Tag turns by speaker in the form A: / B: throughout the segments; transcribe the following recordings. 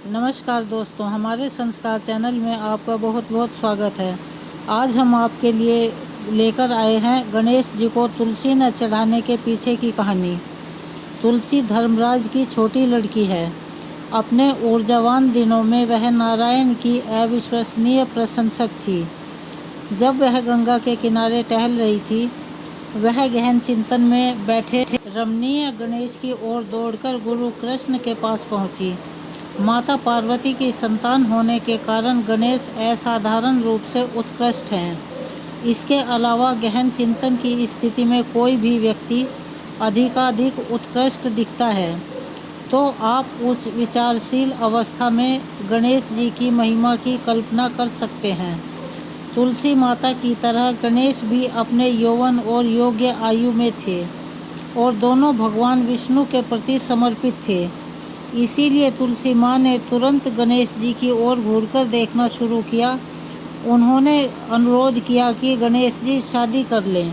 A: नमस्कार दोस्तों, हमारे संस्कार चैनल में आपका बहुत बहुत स्वागत है। आज हम आपके लिए लेकर आए हैं गणेश जी को तुलसी न चढ़ाने के पीछे की कहानी। तुलसी धर्मराज की छोटी लड़की है। अपने ऊर्जावान दिनों में वह नारायण की अविश्वसनीय प्रशंसक थी। जब वह गंगा के किनारे टहल रही थी, वह गहन चिंतन में बैठे रमणीय गणेश की ओर दौड़कर गुरु कृष्ण के पास पहुंची। माता पार्वती की संतान होने के कारण गणेश असाधारण रूप से उत्कृष्ट हैं। इसके अलावा गहन चिंतन की स्थिति में कोई भी व्यक्ति अधिकाधिक उत्कृष्ट दिखता है, तो आप उस विचारशील अवस्था में गणेश जी की महिमा की कल्पना कर सकते हैं। तुलसी माता की तरह गणेश भी अपने यौवन और योग्य आयु में थे और दोनों भगवान विष्णु के प्रति समर्पित थे। इसीलिए तुलसी माँ ने तुरंत गणेश जी की ओर घूरकर देखना शुरू किया। उन्होंने अनुरोध किया कि गणेश जी शादी कर लें।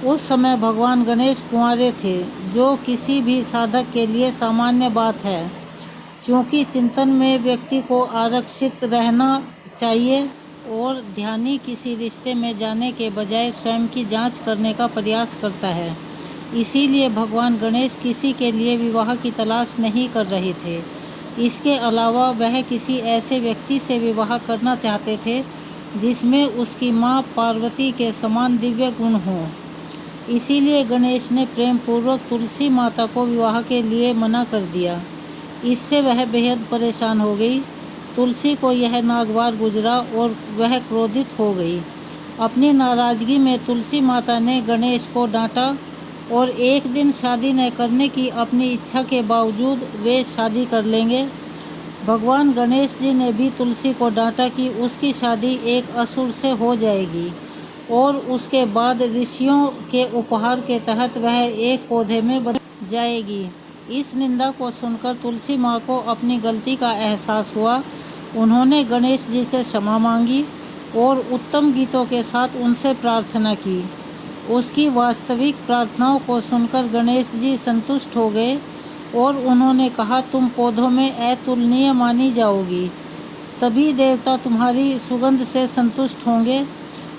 A: उस समय भगवान गणेश कुंवारे थे, जो किसी भी साधक के लिए सामान्य बात है। क्योंकि चिंतन में व्यक्ति को आरक्षित रहना चाहिए और ध्यानी किसी रिश्ते में जाने के बजाय स्वयं की जांच करने का प्रयास करता है। इसीलिए भगवान गणेश किसी के लिए विवाह की तलाश नहीं कर रहे थे। इसके अलावा वह किसी ऐसे व्यक्ति से विवाह करना चाहते थे जिसमें उसकी माँ पार्वती के समान दिव्य गुण हों। इसीलिए गणेश ने प्रेम पूर्वक तुलसी माता को विवाह के लिए मना कर दिया। इससे वह बेहद परेशान हो गई। तुलसी को यह नागवार गुजरा और वह क्रोधित हो गई। अपनी नाराजगी में तुलसी माता ने गणेश को डांटा और एक दिन शादी न करने की अपनी इच्छा के बावजूद वे शादी कर लेंगे। भगवान गणेश जी ने भी तुलसी को डांटा कि उसकी शादी एक असुर से हो जाएगी और उसके बाद ऋषियों के उपहार के तहत वह एक पौधे में बदल जाएगी। इस निंदा को सुनकर तुलसी माँ को अपनी गलती का एहसास हुआ। उन्होंने गणेश जी से क्षमा मांगी और उत्तम गीतों के साथ उनसे प्रार्थना की। उसकी वास्तविक प्रार्थनाओं को सुनकर गणेश जी संतुष्ट हो गए और उन्होंने कहा, तुम पौधों में अतुलनीय मानी जाओगी। तभी देवता तुम्हारी सुगंध से संतुष्ट होंगे।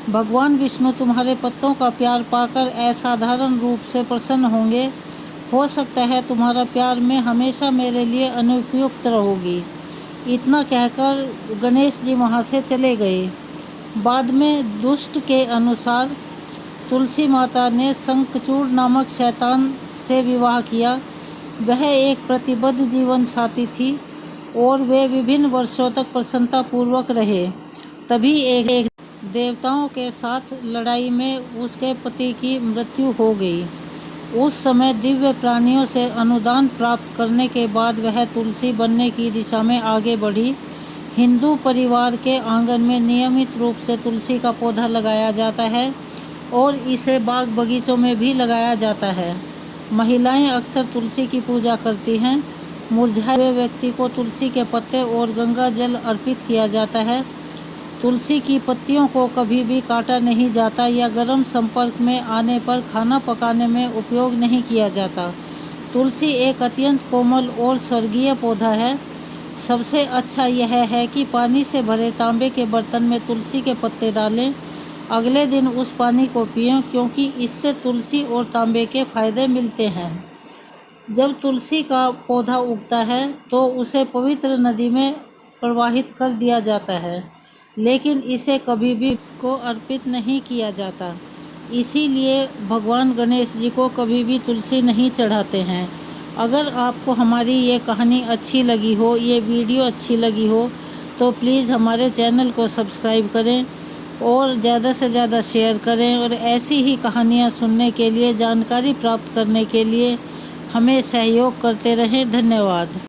A: भगवान विष्णु तुम्हारे पत्तों का प्यार पाकर असाधारण रूप से प्रसन्न होंगे। हो सकता है तुम्हारा प्यार में हमेशा मेरे लिए अनुपयुक्त रहोगी। इतना कहकर गणेश जी वहाँ से चले गए। बाद में दुष्ट के अनुसार तुलसी माता ने शंखचूड़ नामक शैतान से विवाह किया। वह एक प्रतिबद्ध जीवन साथी थी और वे विभिन्न वर्षों तक प्रसन्नतापूर्वक रहे। तभी एक देवताओं के साथ लड़ाई में उसके पति की मृत्यु हो गई। उस समय दिव्य प्राणियों से अनुदान प्राप्त करने के बाद वह तुलसी बनने की दिशा में आगे बढ़ी। हिंदू परिवार के आंगन में नियमित रूप से तुलसी का पौधा लगाया जाता है और इसे बाग बगीचों में भी लगाया जाता है। महिलाएं अक्सर तुलसी की पूजा करती हैं। मुरझाए हुए व्यक्ति को तुलसी के पत्ते और गंगा जल अर्पित किया जाता है। तुलसी की पत्तियों को कभी भी काटा नहीं जाता या गर्म संपर्क में आने पर खाना पकाने में उपयोग नहीं किया जाता। तुलसी एक अत्यंत कोमल और स्वर्गीय पौधा है। सबसे अच्छा यह है कि पानी से भरे तांबे के बर्तन में तुलसी के पत्ते डालें। अगले दिन उस पानी को पिएं, क्योंकि इससे तुलसी और तांबे के फायदे मिलते हैं। जब तुलसी का पौधा उगता है तो उसे पवित्र नदी में प्रवाहित कर दिया जाता है, लेकिन इसे कभी भी को अर्पित नहीं किया जाता। इसीलिए भगवान गणेश जी को कभी भी तुलसी नहीं चढ़ाते हैं। अगर आपको हमारी ये कहानी अच्छी लगी हो, ये वीडियो अच्छी लगी हो, तो प्लीज़ हमारे चैनल को सब्सक्राइब करें और ज़्यादा से ज़्यादा शेयर करें। और ऐसी ही कहानियाँ सुनने के लिए, जानकारी प्राप्त करने के लिए हमें सहयोग करते रहें। धन्यवाद।